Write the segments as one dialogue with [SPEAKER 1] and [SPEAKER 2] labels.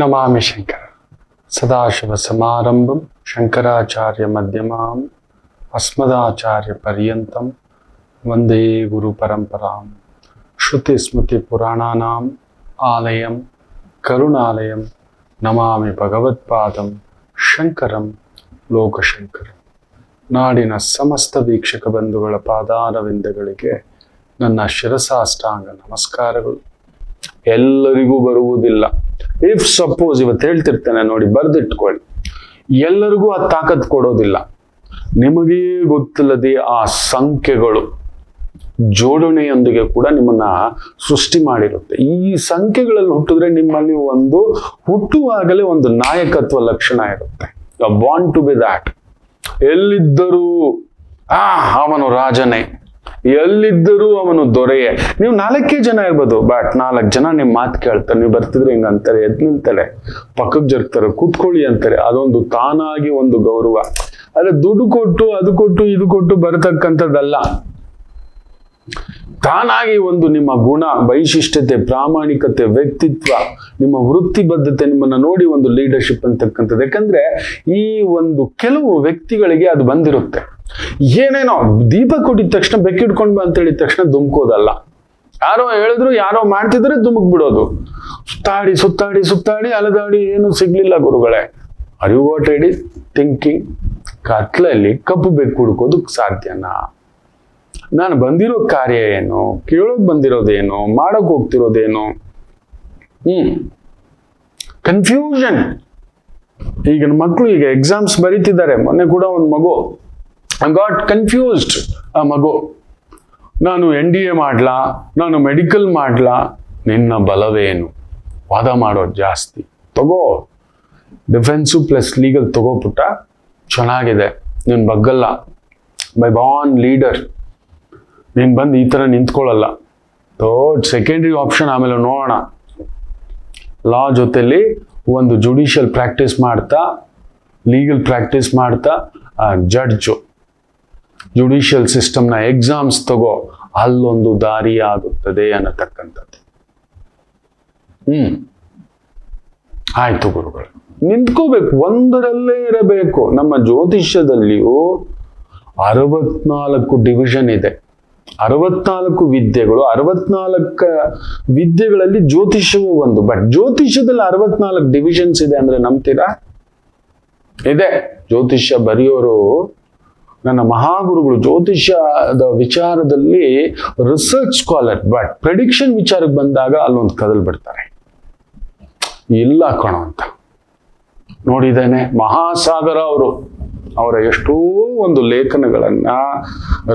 [SPEAKER 1] ನಮಾಮಿ ಶಂಕರ ಸದಾಶಿವ ಸಮಾರಂಭಂ ಶಂಕರಾಚಾರ್ಯ ಮಧ್ಯಮಾಂ ಅಸ್ಮದಾಚಾರ್ಯ ಪರ್ಯಂತಂ ವಂದೇ ಗುರು ಪರಂಪರಾಂ ಶ್ರುತಿ ಸ್ಮೃತಿ ಪುರಾಣಾನಾಂ ಆಲಯಂ ಕರುಣಾಲಯಂ ನಮಾಮಿ ಭಗವತ್ಪಾದಂ ಶಂಕರಂ ಲೋಕಶಂಕರಂ. ನಾಡಿನ ಸಮಸ್ತ ವೀಕ್ಷಕ ಬಂಧುಗಳ ಪಾದಾರವಿಂದಗಳಿಗೆ ನನ್ನ ಶಿರಸಾಷ್ಟಾಂಗ ನಮಸ್ಕಾರಗಳು. ಎಲ್ಲರಿಗೂ ಬರುವುದಿಲ್ಲ. ಇಫ್ ಸಪೋಸ್ ಇವತ್ತು ಹೇಳ್ತಿರ್ತೇನೆ ನೋಡಿ, ಬರ್ದಿಟ್ಕೊಳ್ಳಿ. ಎಲ್ಲರಿಗೂ ಆ ತಾಕತ್ ಕೊಡೋದಿಲ್ಲ. ನಿಮಗೇ ಗೊತ್ತಿಲ್ಲದೆ ಆ ಸಂಖ್ಯೆಗಳು ಜೋಡಣೆಯೊಂದಿಗೆ ಕೂಡ ನಿಮ್ಮನ್ನ ಸೃಷ್ಟಿ ಮಾಡಿರುತ್ತೆ. ಈ ಸಂಖ್ಯೆಗಳಲ್ಲಿ ಹುಟ್ಟಿದ್ರೆ ನಿಮ್ಮಲ್ಲಿ ಒಂದು ಹುಟ್ಟುವಾಗಲೇ ಒಂದು ನಾಯಕತ್ವ ಲಕ್ಷಣ ಇರುತ್ತೆ. Want to be that. ಎಲ್ಲಿದ್ದರೂ ಅವನು ರಾಜನೇ, ಎಲ್ಲಿದ್ದರೂ ಅವನು ದೊರೆಯೇ. ನೀವು 4 ಜನ ಇರ್ಬೋದು, ಬಟ್ 4 ಜನ ನಿಮ್ ಮಾತು ಕೇಳ್ತಾರೆ. ನೀವು ಬರ್ತಿದ್ರೆ ಹಿಂಗ ಅಂತಾರೆ, ಎದ್ ನಿಲ್ತಾರೆ, ಪಕ್ಕಕ್ಕೆ ಜರ್ತಾರೆ, ಕೂತ್ಕೊಳ್ಳಿ ಅಂತಾರೆ. ಅದೊಂದು ತಾನಾಗಿ ಒಂದು ಗೌರವ. ಅದೇ ದುಡ್ಡು ಕೊಟ್ಟು ಅದು ಕೊಟ್ಟು ಇದು ಕೊಟ್ಟು ಬರತಕ್ಕಂಥದ್ದಲ್ಲ. ತಾನಾಗಿ ಒಂದು ನಿಮ್ಮ ಗುಣ, ವೈಶಿಷ್ಟ್ಯತೆ, ಪ್ರಾಮಾಣಿಕತೆ, ವ್ಯಕ್ತಿತ್ವ, ನಿಮ್ಮ ವೃತ್ತಿ ಬದ್ಧತೆ ನಿಮ್ಮನ್ನ ನೋಡಿ ಒಂದು ಲೀಡರ್ಶಿಪ್ ಅಂತಕ್ಕಂಥದ್ದು. ಯಾಕಂದ್ರೆ ಈ ಒಂದು ಕೆಲವು ವ್ಯಕ್ತಿಗಳಿಗೆ ಅದು ಬಂದಿರುತ್ತೆ. ಏನೇನೋ ದೀಪ ಕೊಟ್ಟಿದ ತಕ್ಷಣ ಬೆಕ್ಕಿಡ್ಕೊಂಡು ಅಂತ ಹೇಳಿದ ತಕ್ಷಣ ದುಮ್ಕೋದಲ್ಲ. ಯಾರೋ ಹೇಳಿದ್ರು, ಯಾರೋ ಮಾಡ್ತಿದ್ರೆ ದುಮುಕ್ ಬಿಡೋದು. ಸುತ್ತಾಡಿ ಸುತ್ತಾಡಿ ಸುತ್ತಾಡಿ ಅಲದಾಡಿ ಏನು ಸಿಗ್ಲಿಲ್ಲ ಗುರುಗಳೇ. Are you what ready thinking? ಕತ್ಲಲ್ಲಿ ಕಪ್ಪು ಬೆಕ್ಕು ಹುಡ್ಕೋದಕ್ಕೆ ಸಾಧ್ಯನಾ? ನಾನು ಬಂದಿರೋ ಕಾರ್ಯ ಏನು, ಕೇಳೋಕ್ ಬಂದಿರೋದೇನು, ಮಾಡಕ್ ಹೋಗ್ತಿರೋದೇನು? ಕನ್ಫ್ಯೂಷನ್. ಈಗ ಮಕ್ಕಳು ಈಗ ಎಕ್ಸಾಮ್ಸ್ ಬರೀತಿದ್ದಾರೆ. ಮೊನ್ನೆ ಕೂಡ ಒಂದು ಮಗು ಗಾಟ್ ಕನ್ಫ್ಯೂಸ್ಡ್. ಆ ಮಗು, ನಾನು NDA ಮಾಡ್ಲಾ, ನಾನು ಮೆಡಿಕಲ್ ಮಾಡ್ಲಾ? ನಿನ್ನ ಬಲವೇನು? ವಾದ ಮಾಡೋದು ಜಾಸ್ತಿ. ತಗೋ, ಡಿಫೆನ್ಸು ಪ್ಲಸ್ ಲೀಗಲ್ ತಗೋ ಪುಟ್ಟ, ಚೆನ್ನಾಗಿದೆ. ನೀನ್ ಬಗ್ಗಲ್ಲ, ಬೈ ಬಾರ್ನ್ ಲೀಡರ್. ನೀನ್ ಬಂದು ಈ ತರ ನಿಂತ್ಕೊಳ್ಳಲ್ಲ. ಸೆಕೆಂಡ್ರಿ ಆಪ್ಷನ್ ಆಮೇಲೆ ನೋಡೋಣ. ಲಾ ಜೊತೆಲಿ ಒಂದು ಜುಡಿಷಿಯಲ್ ಪ್ರಾಕ್ಟೀಸ್ ಮಾಡ್ತಾ, ಲೀಗಲ್ ಪ್ರಾಕ್ಟೀಸ್ ಮಾಡ್ತಾ, ಜಡ್ಜು, ಜುಡಿಷಿಯಲ್ ಸಿಸ್ಟಮ್ನ ಎಕ್ಸಾಮ್ಸ್ ತಗೋ, ಅಲ್ಲೊಂದು ದಾರಿ ಆಗುತ್ತದೆ ಅನ್ನತಕ್ಕಂಥದ್ದು. ಆಯ್ತು ಗುರುಗಳು, ನಿಂತ್ಕೋಬೇಕು, ಒಂದರಲ್ಲೇ ಇರಬೇಕು. ನಮ್ಮ ಜ್ಯೋತಿಷ್ಯದಲ್ಲಿಯೂ 64 ಡಿವಿಷನ್ ಇದೆ, 64 ವಿದ್ಯೆಗಳು. 64 ವಿದ್ಯೆಗಳಲ್ಲಿ ಜ್ಯೋತಿಷ್ಯವೂ ಒಂದು. ಬಟ್ ಜ್ಯೋತಿಷ್ಯದಲ್ಲಿ 64 ಡಿವಿಷನ್ಸ್ ಇದೆ ಅಂದ್ರೆ ನಂಬ್ತೀರಾ? ಇದೆ. ಜ್ಯೋತಿಷ್ಯ ಬರೆಯೋರು ನನ್ನ ಮಹಾಗುರುಗಳು ಜ್ಯೋತಿಷ್ಯದ ವಿಚಾರದಲ್ಲಿ ರಿಸರ್ಚ್ ಸ್ಕಾಲರ್. ಬಟ್ ಪ್ರೆಡಿಕ್ಷನ್ ವಿಚಾರಕ್ಕೆ ಬಂದಾಗ ಅಲ್ಲೊಂದು ಕದಲ್ ಬಿಡ್ತಾರೆ. ಇಲ್ಲ ಕಣೋ ಅಂತ ನೋಡಿದ್ದೇನೆ. ಮಹಾಸಾಗರ ಅವರು ಅವರ ಎಷ್ಟೋ ಒಂದು ಲೇಖನಗಳನ್ನ,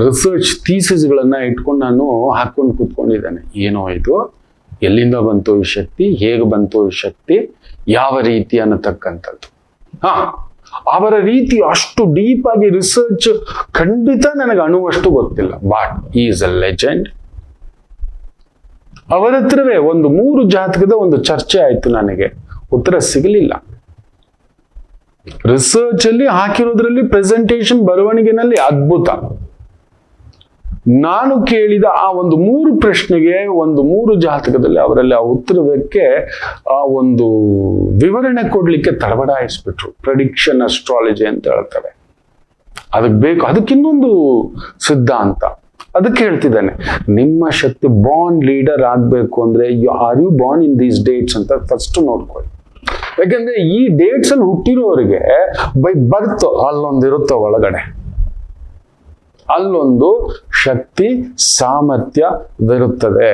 [SPEAKER 1] ರಿಸರ್ಚ್ ಥೀಸಿಸ್ಗಳನ್ನ ಇಟ್ಕೊಂಡು ನಾನು ಹಾಕೊಂಡು ಕೂತ್ಕೊಂಡಿದ್ದೇನೆ. ಏನೋ ಇದು, ಎಲ್ಲಿಂದ ಬಂತು ಈ ಶಕ್ತಿ, ಹೇಗೆ ಬಂತು ಈ ಶಕ್ತಿ, ಯಾವ ರೀತಿ ಅನ್ನತಕ್ಕಂಥದ್ದು. ಅವರ ರೀತಿ ಅಷ್ಟು ಡೀಪ್ ಆಗಿ ರಿಸರ್ಚ್ ಖಂಡಿತ ನನಗೆ ಅಣುವಷ್ಟು ಗೊತ್ತಿಲ್ಲ. But is a legend. ಅವರ ಹತ್ರವೇ ಒಂದು 3 ಜಾತಕದ ಒಂದು ಚರ್ಚೆ ಆಯ್ತು. ನನಗೆ ಉತ್ತರ ಸಿಗಲಿಲ್ಲ. ರಿಸರ್ಚ್ ಅಲ್ಲಿ ಹಾಕಿರೋದ್ರಲ್ಲಿ ಪ್ರೆಸೆಂಟೇಶನ್, ಬರವಣಿಗೆನಲ್ಲಿ ಅದ್ಭುತ. ನಾನು ಕೇಳಿದ ಆ ಒಂದು 3 ಪ್ರಶ್ನೆಗೆ ಒಂದು 3 ಜಾತಕದಲ್ಲಿ ಅವರಲ್ಲಿ ಆ ಉತ್ತರಕ್ಕೆ ಆ ಒಂದು ವಿವರಣೆ ಕೊಡ್ಲಿಕ್ಕೆ ತಡಬಡಾಯಿಸ್ಬಿಟ್ರು. ಪ್ರೆಡಿಕ್ಷನ್ ಅಸ್ಟ್ರಾಲಜಿ ಅಂತ ಹೇಳ್ತಾರೆ. ಅದಕ್ಕೆ ಬೇಕು, ಅದಕ್ಕಿನ್ನೊಂದು ಸಿದ್ಧಾಂತ. ಅದಕ್ಕೆ ಹೇಳ್ತಿದ್ದಾನೆ, ನಿಮ್ಮ ಶಕ್ತಿ ಬಾರ್ನ್ ಲೀಡರ್ ಆಗ್ಬೇಕು ಅಂದ್ರೆ are you born in these dates ಅಂತ ಫಸ್ಟ್ ನೋಡ್ಕೊಳ್ಳಿ. ಯಾಕಂದ್ರೆ ಈ ಡೇಟ್ಸ್ ಅಲ್ಲಿ ಹುಟ್ಟಿರೋರಿಗೆ ಬೈ ಬರ್ತ್ ಅಲ್ಲೊಂದಿರುತ್ತೆ, ಒಳಗಡೆ ಅಲ್ಲೊಂದು ಶಕ್ತಿ ಸಾಮರ್ಥ್ಯವಿರುತ್ತದೆ.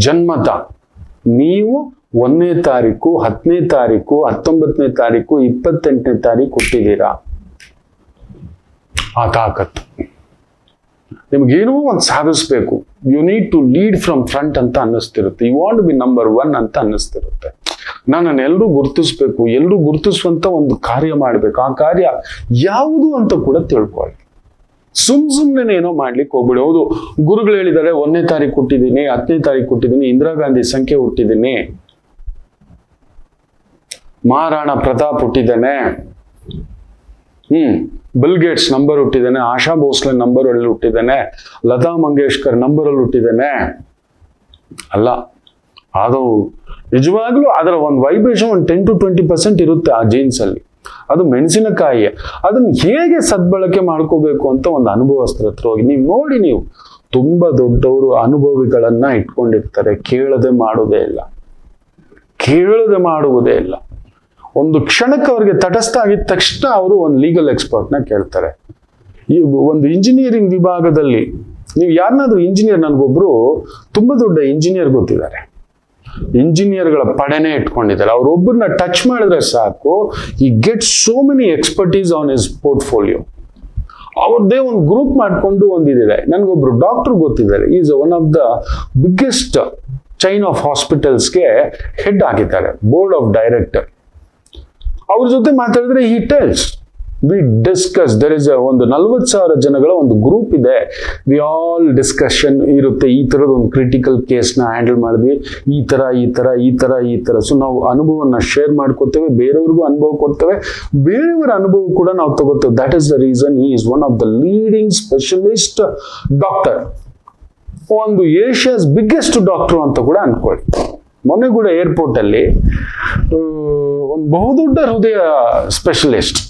[SPEAKER 1] ಜನ್ಮತ ನೀವು 1ನೇ ತಾರೀಕು, 10ನೇ ತಾರೀಕು, 19ನೇ ತಾರೀಕು, 28ನೇ ತಾರೀಕು ಹುಟ್ಟಿದ್ದೀರಾ. ಆ ತಾಕತ್ತು ನಿಮ್ಗೇನೋ ಒಂದು ಸಾಧಿಸ್ಬೇಕು. You need to lead from front ಅಂತ ಅನ್ನಿಸ್ತಿರುತ್ತೆ. ಯು ವಾಂಟ್ ಬಿ ನಂಬರ್ 1 ಅಂತ ಅನ್ನಿಸ್ತಿರುತ್ತೆ. ನನ್ನನ್ನು ಎಲ್ಲರೂ ಗುರುತಿಸ್ಬೇಕು, ಎಲ್ಲರೂ ಗುರುತಿಸುವಂತ ಒಂದು ಕಾರ್ಯ ಮಾಡ್ಬೇಕು. ಆ ಕಾರ್ಯ ಯಾವುದು ಅಂತ ಕೂಡ ತಿಳ್ಕೊಳ್ಳಿ. ಸುಮ್ನೆ ಏನೋ ಮಾಡ್ಲಿಕ್ಕೆ ಹೋಗ್ಬಿಡಿ. ಹೌದು, ಗುರುಗಳು ಹೇಳಿದ್ದಾರೆ 1ನೇ ತಾರೀಕು ಹುಟ್ಟಿದ್ದೀನಿ, 10ನೇ ತಾರೀಕು ಹುಟ್ಟಿದ್ದೀನಿ, ಇಂದಿರಾ ಗಾಂಧಿ ಸಂಖ್ಯೆ ಹುಟ್ಟಿದ್ದೀನಿ, ಮಹಾರಾಣಾ ಪ್ರತಾಪ್ ಹುಟ್ಟಿದ್ದೇನೆ, ಬಿಲ್ ಗೇಟ್ಸ್ ನಂಬರ್ ಹುಟ್ಟಿದ್ದೇನೆ, ಆಶಾ ಭೋಸ್ಲೆ ನಂಬರ್ ಅಲ್ಲಿ ಹುಟ್ಟಿದ್ದೇನೆ, ಲತಾ ಮಂಗೇಶ್ಕರ್ ನಂಬರ್ ಅಲ್ಲಿ ಹುಟ್ಟಿದ್ದೇನೆ. ಅಲ್ಲ, ಅದು ನಿಜವಾಗ್ಲೂ ಅದರ ಒಂದು ವೈಬ್ರೇಷನ್ ಒಂದು 10 to 20% ಇರುತ್ತೆ ಆ ಜೀನ್ಸ್ ಅಲ್ಲಿ. ಅದು ಮೆಣಸಿನಕಾಯಿ. ಅದನ್ನ ಹೇಗೆ ಸದ್ಬಳಕೆ ಮಾಡ್ಕೋಬೇಕು ಅಂತ ಒಂದು ಅನುಭವಸ್ಥರ ಹತ್ರ ಹೋಗಿ ನೀವು ನೋಡಿ. ನೀವು ತುಂಬಾ ದೊಡ್ಡವರು ಅನುಭವಿಗಳನ್ನ ಇಟ್ಕೊಂಡಿರ್ತಾರೆ. ಕೇಳದೆ ಮಾಡುವುದೇ ಇಲ್ಲ. ಒಂದು ಕ್ಷಣಕ್ಕೆ ಅವ್ರಿಗೆ ತಟಸ್ಥ ಆಗಿದ ತಕ್ಷಣ ಅವರು ಒಂದು ಲೀಗಲ್ ಎಕ್ಸ್ಪರ್ಟ್ನ ಕೇಳ್ತಾರೆ. ಈ ಒಂದು ಇಂಜಿನಿಯರಿಂಗ್ ವಿಭಾಗದಲ್ಲಿ ನೀವು ಯಾರನ್ನಾದ್ರೂ ಇಂಜಿನಿಯರ್, ನನಗೊಬ್ರು ತುಂಬಾ ದೊಡ್ಡ ಇಂಜಿನಿಯರ್ ಗೊತ್ತಿದ್ದಾರೆ, ಇಂಜಿನಿಯರ್ಗಳ ಪಡೆನೇ ಇಟ್ಕೊಂಡಿದ್ದಾರೆ. ಅವ್ರೊಬ್ಬರನ್ನ ಟಚ್ ಮಾಡಿದ್ರೆ ಸಾಕು, he get so many expertise on his portfolio. ಅವ್ರದ್ದೇ ಒಂದು ಗ್ರೂಪ್ ಮಾಡ್ಕೊಂಡು ಒಂದಿದೆ. ನನಗೊಬ್ರು ಡಾಕ್ಟರ್ ಗೊತ್ತಿದ್ದಾರೆ. Is one of the biggest chain of ಹಾಸ್ಪಿಟಲ್ಸ್ಗೆ ಹೆಡ್ ಆಗಿದ್ದಾರೆ, ಬೋರ್ಡ್ ಆಫ್ ಡೈರೆಕ್ಟರ್. ಅವ್ರ ಜೊತೆ ಮಾತಾಡಿದ್ರೆ he tells we discuss. There is ಒಂದು 40,000 ಜನಗಳ ಒಂದು ಗ್ರೂಪ್ ಇದೆ. ವಿ ಆಲ್ ಡಿಸ್ಕಷನ್ ಇರುತ್ತೆ. ಈ ತರದ ಒಂದು ಕ್ರಿಟಿಕಲ್ ಕೇಸ್ನ ಹ್ಯಾಂಡಲ್ ಮಾಡಿದ್ವಿ, ಈ ತರ. ಸೊ ನಾವು ಅನುಭವನ ಶೇರ್ ಮಾಡ್ಕೋತೇವೆ, ಬೇರೆಯವ್ರಿಗೂ ಅನುಭವ ಕೊಡ್ತೇವೆ, ಬೇರೆಯವರ ಅನುಭವ ಕೂಡ ನಾವು ತಗೋತೇವೆ. That is the reason he is one of the leading specialist doctor, ಒಂದು ಏಷ್ಯಾಸ್ ಬಿಗ್ಗೆಸ್ಟ್ ಡಾಕ್ಟರ್ ಅಂತ ಕೂಡ ಅನ್ಕೊಳ್ಳಿ. ಮೊನ್ನೆ ಕೂಡ ಏರ್ಪೋರ್ಟ್ ಅಲ್ಲಿ ಒಂದು ಬಹುದೊಡ್ಡ ಹೃದಯ ಸ್ಪೆಷಲಿಸ್ಟ್,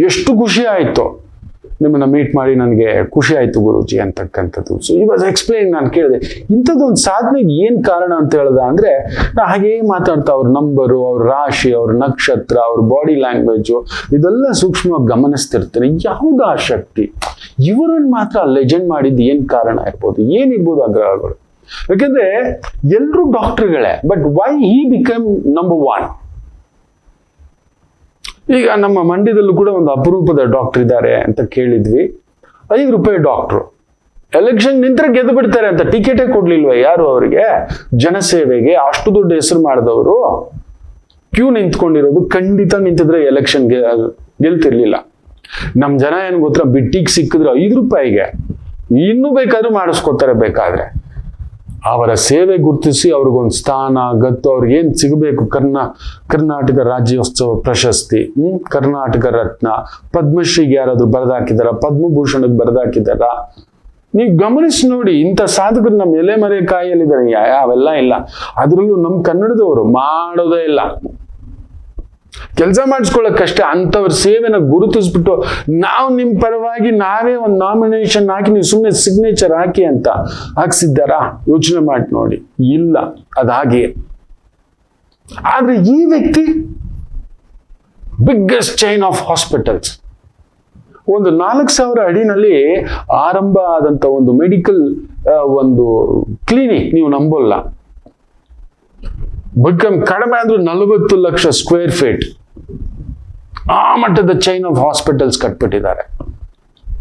[SPEAKER 1] ಎಷ್ಟು ಖುಷಿ ಆಯ್ತು ನಿಮ್ಮನ್ನ ಮೀಟ್ ಮಾಡಿ, ನನಗೆ ಖುಷಿ ಆಯ್ತು ಗುರೂಜಿ ಅಂತಕ್ಕಂಥದ್ದು. ಸೊ ಈ ವಾಸ್ ಎಕ್ಸ್ಪ್ಲೈನ್. ನಾನು ಕೇಳಿದೆ ಇಂಥದ್ದೊಂದು ಸಾಧನೆಗೆ ಏನ್ ಕಾರಣ ಅಂತ ಹೇಳ್ದ ಅಂದ್ರೆ, ನಾ ಹಾಗೇ ಮಾತಾಡ್ತಾ ಅವ್ರ ನಂಬರು, ಅವ್ರ ರಾಶಿ, ಅವ್ರ ನಕ್ಷತ್ರ, ಅವ್ರ ಬಾಡಿ ಲ್ಯಾಂಗ್ವೇಜು ಇದೆಲ್ಲ ಸೂಕ್ಷ್ಮವಾಗಿ ಗಮನಿಸ್ತಿರ್ತೀನಿ. ಯಾವ್ದು ಆ ಶಕ್ತಿ? ಇವರನ್ನ ಮಾತ್ರ ಲೆಜೆಂಡ್ ಮಾಡಿದ್ದು ಏನ್ ಕಾರಣ ಇರ್ಬೋದು, ಏನಿರ್ಬೋದು ಆ ಗ್ರಹಗಳು? ಯಾಕಂದ್ರೆ ಎಲ್ರು ಡಾಕ್ಟರ್ಗಳೇ, but why he become number 1? ಈಗ ನಮ್ಮ ಮಂಡ್ಯದಲ್ಲೂ ಕೂಡ ಒಂದು ಅಪರೂಪದ ಡಾಕ್ಟರ್ ಇದ್ದಾರೆ ಅಂತ ಕೇಳಿದ್ವಿ. 5 ರೂಪಾಯಿ ಡಾಕ್ಟ್ರು, ಎಲೆಕ್ಷನ್ ನಿಂತ್ರೆ ಗೆದ್ದು ಬಿಡ್ತಾರೆ ಅಂತ ಟಿಕೆಟೇ ಕೊಡ್ಲಿಲ್ವ ಯಾರು ಅವರಿಗೆ? ಜನಸೇವೆಗೆ ಅಷ್ಟು ದೊಡ್ಡ ಹೆಸರು ಮಾಡಿದವರು ಕ್ಯೂ ನಿಂತ್ಕೊಂಡಿರೋದು. ಖಂಡಿತ ನಿಂತಿದ್ರೆ ಎಲೆಕ್ಷನ್ ಗೆಲ್ತಿರ್ಲಿಲ್ಲ. ನಮ್ ಜನ ಏನ್ ಗೊತ್ತಾ, ಬಿಟ್ಟಿಗೆ ಸಿಕ್ಕಿದ್ರೆ 5 ರೂಪಾಯಿಗೆ ಇನ್ನೂ ಬೇಕಾದ್ರೂ ಮಾಡಿಸ್ಕೊತಾರೆ. ಬೇಕಾದ್ರೆ ಅವರ ಸೇವೆ ಗುರುತಿಸಿ ಅವ್ರಿಗೊಂದು ಸ್ಥಾನ, ಗತ್ತು, ಅವ್ರಿಗೆ ಏನ್ ಸಿಗಬೇಕು, ಕರ್ನಾಟಕ ರಾಜ್ಯೋತ್ಸವ ಪ್ರಶಸ್ತಿ, ಕರ್ನಾಟಕ ರತ್ನ, ಪದ್ಮಶ್ರೀಗೆ ಯಾರಾದ್ರೂ ಬರೆದಾಕಿದಾರ, ಪದ್ಮಭೂಷಣಕ್ಕೆ ಬರೆದಾಕಿದಾರ? ನೀವು ಗಮನಿಸಿ ನೋಡಿ, ಇಂಥ ಸಾಧಕರು ನಮ್ಮ ಎಲೆ ಮರೆ ಕಾಯಿಯಲ್ಲಿದ್ದಾರೆ. ಅವೆಲ್ಲ ಇಲ್ಲ. ಅದ್ರಲ್ಲೂ ನಮ್ಮ ಕನ್ನಡದವರು ಮಾಡೋದೇ ಇಲ್ಲ. ಕೆಲಸ ಮಾಡಿಸ್ಕೊಳ್ಳೋಕ್ಕಷ್ಟೇ. ಅಂಥವ್ರ ಸೇವೆನ ಗುರುತಿಸ್ಬಿಟ್ಟು ನಾವು ನಿಮ್ ಪರವಾಗಿ ನಾವೇ ಒಂದು ನಾಮಿನೇಷನ್ ಹಾಕಿ ನೀವು ಸುಮ್ಮನೆ ಸಿಗ್ನೇಚರ್ ಹಾಕಿ ಅಂತ ಹಾಕ್ಸಿದ್ದಾರಾ? ಯೋಚನೆ ಮಾಡಿ ನೋಡಿ. ಇಲ್ಲ, ಅದಾಗೆ. ಆದ್ರೆ ಈ ವ್ಯಕ್ತಿ ಬಿಗ್ಗೆಸ್ಟ್ ಚೈನ್ ಆಫ್ ಹಾಸ್ಪಿಟಲ್ಸ್, ಒಂದು 4,000 ಅಡಿನಲ್ಲಿ ಆರಂಭ ಆದಂತ ಒಂದು ಮೆಡಿಕಲ್ ಒಂದು ಕ್ಲಿನಿಕ್, ನೀವು ನಂಬೋಲ್ಲ. ಕಡಿಮೆ ಅಂದ್ರೂ 40 ಲಕ್ಷ ಸ್ಕ್ವೇರ್ ಫೀಟ್ ಆ ಮಟ್ಟದ ಚೈನ್ ಆಫ್ ಹಾಸ್ಪಿಟಲ್ಸ್ ಕಟ್ಬಿಟ್ಟಿದ್ದಾರೆ.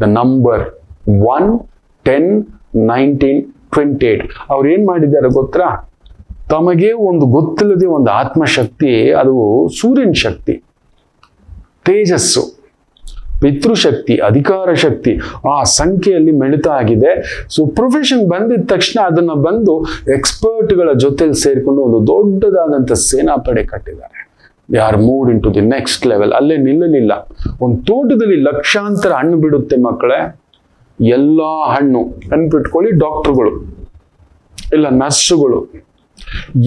[SPEAKER 1] The number 1, 10, 19, 28. ಅವ್ರು ಏನ್ ಮಾಡಿದ್ದಾರೆ ಗೊತ್ತಾ? ತಮಗೆ ಒಂದು ಗೊತ್ತಿಲ್ಲದೆ ಒಂದು ಆತ್ಮಶಕ್ತಿ, ಅದು ಸೂರ್ಯನ ಶಕ್ತಿ, ತೇಜಸ್ಸು, ಪಿತೃಶಕ್ತಿ, ಅಧಿಕಾರ ಶಕ್ತಿ, ಆ ಸಂಖ್ಯೆಯಲ್ಲಿ ಮಿಳಿತ ಆಗಿದೆ. ಸೊ ಪ್ರೊಫೆಷನ್ ಬಂದಿದ ತಕ್ಷಣ ಅದನ್ನ ಬಂದು ಎಕ್ಸ್ಪರ್ಟ್ಗಳ ಜೊತೆಲಿ ಸೇರಿಕೊಂಡು ಒಂದು ದೊಡ್ಡದಾದಂಥ ಸೇನಾಪಡೆ ಕಟ್ಟಿದ್ದಾರೆ. They are moved into the next level. ಅಲ್ಲೇ ನಿಲ್ಲಲಿಲ್ಲ. ಒಂದು ತೋಟದಲ್ಲಿ ಲಕ್ಷಾಂತರ ಹಣ್ಣು ಬಿಡುತ್ತೆ ಮಕ್ಕಳೇ. ಎಲ್ಲಾ ಹಣ್ಣು ನೆನ್ಪಿಟ್ಕೊಳ್ಳಿ, ಡಾಕ್ಟರ್ಗಳು ಇಲ್ಲ, ನರ್ಸುಗಳು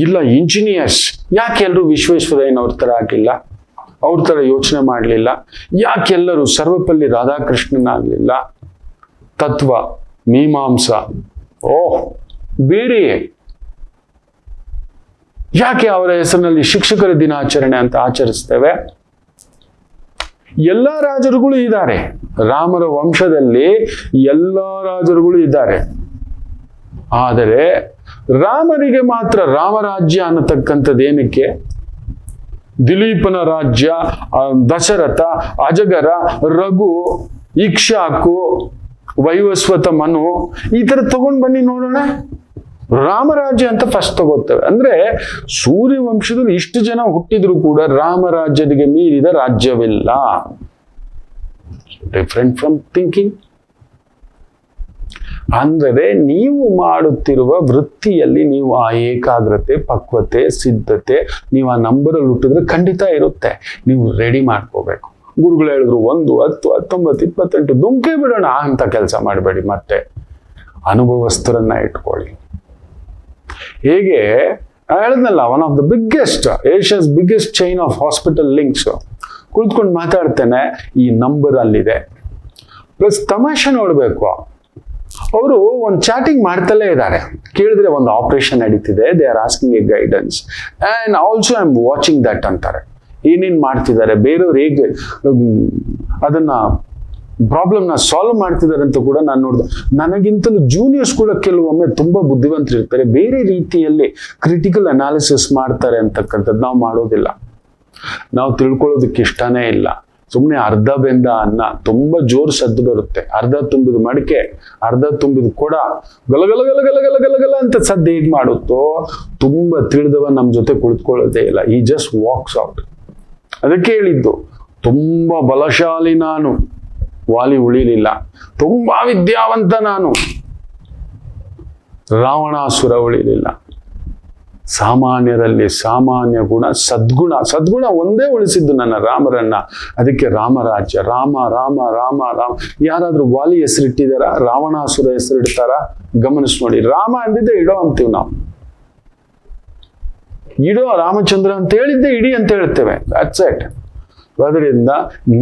[SPEAKER 1] ಇಲ್ಲ, ಇಂಜಿನಿಯರ್ಸ್. ಯಾಕೆ ಎಲ್ಲರೂ ವಿಶ್ವೇಶ್ವರಯ್ಯನವ್ರ ತರ ಆಗಿಲ್ಲ? ಅವ್ರ ತರ ಯೋಚನೆ ಮಾಡಲಿಲ್ಲ? ಯಾಕೆಲ್ಲರೂ ಸರ್ವಪಲ್ಲಿ ರಾಧಾಕೃಷ್ಣನಾಗ್ಲಿಲ್ಲ? ತತ್ವ, ಮೀಮಾಂಸ, ಬೇರೆ ಯಾಕೆ ಅವರ ಹೆಸರಿನಲ್ಲಿ ಶಿಕ್ಷಕರ ದಿನಾಚರಣೆ ಅಂತ ಆಚರಿಸ್ತೇವೆ? ಎಲ್ಲಾ ರಾಜರುಗಳು ಇದ್ದಾರೆ. ರಾಮರ ವಂಶದಲ್ಲಿ ಎಲ್ಲಾ ರಾಜರುಗಳು ಇದ್ದಾರೆ. ಆದರೆ ರಾಮನಿಗೆ ಮಾತ್ರ ರಾಮರಾಜ್ಯ ಅನ್ನತಕ್ಕಂಥದ್ದು ಏನಕ್ಕೆ? ದಿಲೀಪನ ರಾಜ್ಯ, ದಶರಥ, ಅಜಗರ, ರಘು, ಇಕ್ಷಾಕು, ವೈವಸ್ವತ, ಮನು, ಈ ತರ ತಗೊಂಡ್ ಬನ್ನಿ ನೋಡೋಣ. ರಾಮರಾಜ್ಯ ಅಂತ ಫಸ್ಟ್ ತಗೋತೇವೆ. ಅಂದ್ರೆ ಸೂರ್ಯವಂಶದಲ್ಲಿ ಇಷ್ಟು ಜನ ಹುಟ್ಟಿದ್ರು ಕೂಡ ರಾಮರಾಜ್ಯದಿಗೆ ಮೀರಿದ ರಾಜ್ಯವಿಲ್ಲ. Different from thinking. ಅಂದರೆ ನೀವು ಮಾಡುತ್ತಿರುವ ವೃತ್ತಿಯಲ್ಲಿ ನೀವು ಆ ಏಕಾಗ್ರತೆ, ಪಕ್ವತೆ, ಸಿದ್ಧತೆ, ನೀವು ಆ ನಂಬರಲ್ಲಿ ಹುಟ್ಟಿದ್ರೆ ಖಂಡಿತ ಇರುತ್ತೆ. ನೀವು ರೆಡಿ ಮಾಡ್ಕೋಬೇಕು. ಗುರುಗಳು ಹೇಳಿದ್ರು 1, 10, 19, 28 ದುಂಕೆ ಬಿಡೋಣ ಅಂತ ಕೆಲಸ ಮಾಡಬೇಡಿ. ಮತ್ತೆ ಅನುಭವಸ್ಥರನ್ನ ಇಟ್ಕೊಳ್ಳಿ. ಹೇಗೆ ಹೇಳಿದ್ನಲ್ಲ, one of the biggest, Asia's biggest chain of hospital links, ಕುಳಿತುಕೊಂಡು ಮಾತಾಡ್ತೇನೆ, ಈ ನಂಬರ್ ಅಲ್ಲಿದೆ. ಪ್ಲಸ್ ತಮಾಷೆ ನೋಡ್ಬೇಕು, ಅವರು ಒಂದು ಚಾಟಿಂಗ್ ಮಾಡ್ತಲೇ ಇದ್ದಾರೆ. ಕೇಳಿದ್ರೆ ಒಂದು ಆಪರೇಷನ್ ನಡೀತಿದೆ, they are asking A guidance and also I am watching that ಅಂತಾರೆ. ಏನೇನ್ ಮಾಡ್ತಿದ್ದಾರೆ, ಬೇರೆಯವ್ರು ಹೇಗೆ ಅದನ್ನ ಪ್ರಾಬ್ಲಮ್ನ ಸಾಲ್ವ್ ಮಾಡ್ತಿದ್ದಾರೆ ಅಂತ ಕೂಡ ನಾನು ನೋಡಿದೆ. ನನಗಿಂತಲೂ ಜೂನಿಯರ್ಸ್ ಕೂಡ ಕೆಲವೊಮ್ಮೆ ತುಂಬಾ ಬುದ್ಧಿವಂತರು ಇರ್ತಾರೆ, ಬೇರೆ ರೀತಿಯಲ್ಲಿ ಕ್ರಿಟಿಕಲ್ ಅನಾಲಿಸಿಸ್ ಮಾಡ್ತಾರೆ ಅಂತಕ್ಕಂಥದ್ದು ನಾವು ಮಾಡೋದಿಲ್ಲ. ನಾವು ತಿಳ್ಕೊಳ್ಳೋದಕ್ಕೆ ಇಷ್ಟನೇ ಇಲ್ಲ. ಸುಮ್ಮನೆ ಅರ್ಧ ಬೆಂದ ಅನ್ನ, ತುಂಬಾ ಜೋರು ಸದ್ದು ಬರುತ್ತೆ. ಅರ್ಧ ತುಂಬಿದ ಮಡಿಕೆ, ಅರ್ಧ ತುಂಬಿದ ಕೊಡ ಗಲಗಲ ಗಲಗಲ ಗಲಗಲ ಅಂತ ಸದ್ದು ಹೇಗ್ ಮಾಡುತ್ತೋ, ತುಂಬಾ ತಿಳಿದವ ನಮ್ ಜೊತೆ ಕುಳಿತುಕೊಳ್ಳೋದೇ ಇಲ್ಲ. ಈ ಜಸ್ಟ್ ವಾಕ್ಸ್ ಔಟ್. ಅದಕ್ಕೆ ಹೇಳಿದ್ದು, ತುಂಬಾ ಬಲಶಾಲಿ ನಾನು, ವಾಲಿ ಉಳಿಲಿಲ್ಲ. ತುಂಬಾ ವಿದ್ಯಾವಂತ ನಾನು, ರಾವಣಾಸುರ ಉಳಿಲಿಲ್ಲ. ಸಾಮಾನ್ಯರಲ್ಲಿ ಸಾಮಾನ್ಯ ಗುಣ ಸದ್ಗುಣ ಒಂದೇ ಉಳಿಸಿದ್ದು ನನ್ನ ರಾಮರನ್ನ. ಅದಕ್ಕೆ ರಾಮರಾಜ್ಯ, ರಾಮ ರಾಮ ರಾಮ ರಾಮ. ಯಾರಾದ್ರೂ ವಾಲಿ ಹೆಸರಿಟ್ಟಿದಾರ, ರಾವಣಾಸುರ ಹೆಸರಿಡ್ತಾರ? ಗಮನಿಸ್ ನೋಡಿ. ರಾಮ ಅಂದಿದ್ದೆ ಇಡೋ ಅಂತೀವಿ ನಾವು, ಇಡೋ ರಾಮಚಂದ್ರ ಅಂತ ಹೇಳಿದ್ದೆ ಇಡಿ ಅಂತ ಹೇಳ್ತೇವೆ. That's it. ಅದರಿಂದ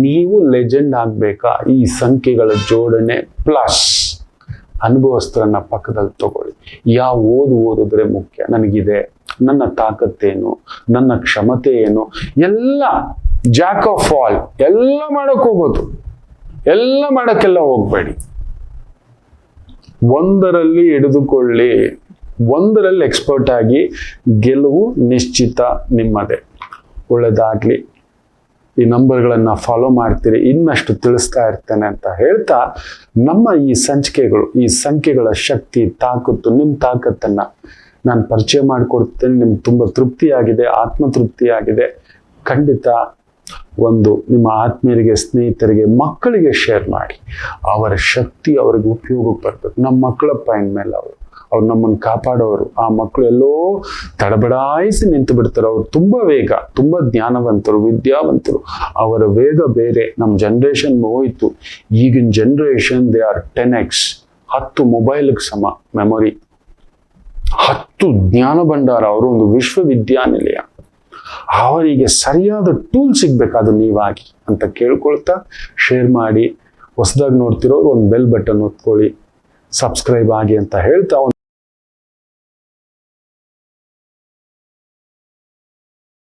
[SPEAKER 1] ನೀವು ಲೆಜೆಂಡ್ ಆಗ್ಬೇಕಾ, ಈ ಸಂಖ್ಯೆಗಳ ಜೋಡಣೆ ಪ್ಲಸ್ ಅನುಭವಸ್ಥರನ್ನ ಪಕ್ಕದಲ್ಲಿ ತಗೊಳ್ಳಿ. ಯಾವ ಓದಿದ್ರೆ ಮುಖ್ಯ, ನನಗಿದೆ, ನನ್ನ ತಾಕತ್ತೇನು, ನನ್ನ ಕ್ಷಮತೆ ಏನು, ಎಲ್ಲ ಜಾಕ್ ಆಫ್ ಆಲ್, ಎಲ್ಲ ಮಾಡಕ್ ಹೋಗೋದು, ಎಲ್ಲ ಮಾಡಕ್ಕೆಲ್ಲ ಹೋಗ್ಬೇಡಿ. ಒಂದರಲ್ಲಿ ಹಿಡಿದುಕೊಳ್ಳಿ, ಒಂದರಲ್ಲಿ ಎಕ್ಸ್ಪರ್ಟ್ ಆಗಿ ಗೆಲುವು ನಿಶ್ಚಿತ ನಿಮ್ಮದೇ. ಒಳ್ಳೆದಾಗ್ಲಿ. ಈ ನಂಬರ್ಗಳನ್ನ ಫಾಲೋ ಮಾಡ್ತೀರಿ, ಇನ್ನಷ್ಟು ತಿಳಿಸ್ತಾ ಇರ್ತೇನೆ ಅಂತ ಹೇಳ್ತಾ, ನಮ್ಮ ಈ ಸಂಚಿಕೆಗಳು, ಈ ಸಂಖ್ಯೆಗಳ ಶಕ್ತಿ, ತಾಕತ್ತು, ನಿಮ್ಮ ತಾಕತ್ತನ್ನ ನಾನು ಪರಿಚಯ ಮಾಡಿಕೊಡ್ತೇನೆ. ನಿಮ್ಗೆ ತುಂಬ ತೃಪ್ತಿಯಾಗಿದೆ, ಆತ್ಮತೃಪ್ತಿಯಾಗಿದೆ. ಖಂಡಿತ ಒಂದು ನಿಮ್ಮ ಆತ್ಮೀಯರಿಗೆ, ಸ್ನೇಹಿತರಿಗೆ, ಮಕ್ಕಳಿಗೆ ಶೇರ್ ಮಾಡಿ. ಅವರ ಶಕ್ತಿ ಅವ್ರಿಗೆ ಉಪಯೋಗಕ್ಕೆ ಬರ್ತದೆ. ನಮ್ಮ ಮಕ್ಕಳಪ್ಪ ಇನ್ಮೇಲೆ ಅವ್ರು ನಮ್ಮನ್ನು ಕಾಪಾಡೋರು. ಆ ಮಕ್ಕಳು ಎಲ್ಲೋ ತಡಬಡಾಯಿಸಿ ನಿಂತು ಬಿಡ್ತಾರೆ. ಅವ್ರು ತುಂಬಾ ವೇಗ, ತುಂಬಾ ಜ್ಞಾನವಂತರು, ವಿದ್ಯಾವಂತರು. ಅವರ ವೇಗ ಬೇರೆ. ನಮ್ಮ ಜನ್ರೇಷನ್ ಹೋಯ್ತು. ಈಗಿನ ಜನ್ರೇಷನ್ ದೇ ಆರ್ 10x. 10 ಮೊಬೈಲ್ಗೆ ಸಮ ಮೆಮೊರಿ, 10 ಜ್ಞಾನ ಭಂಡಾರ. ಅವರು ಒಂದು ವಿಶ್ವವಿದ್ಯಾನಿಲಯ. ಅವರಿಗೆ ಸರಿಯಾದ ಟೂಲ್ ಸಿಗ್ಬೇಕು, ಅದು ನೀವಾಗಿ ಅಂತ ಕೇಳ್ಕೊಳ್ತಾ ಶೇರ್ ಮಾಡಿ. ಹೊಸದಾಗಿ ನೋಡ್ತಿರೋರು ಒಂದು ಬೆಲ್ ಬಟನ್ ಒತ್ಕೊಳ್ಳಿ, ಸಬ್ಸ್ಕ್ರೈಬ್ ಆಗಿ ಅಂತ ಹೇಳ್ತಾ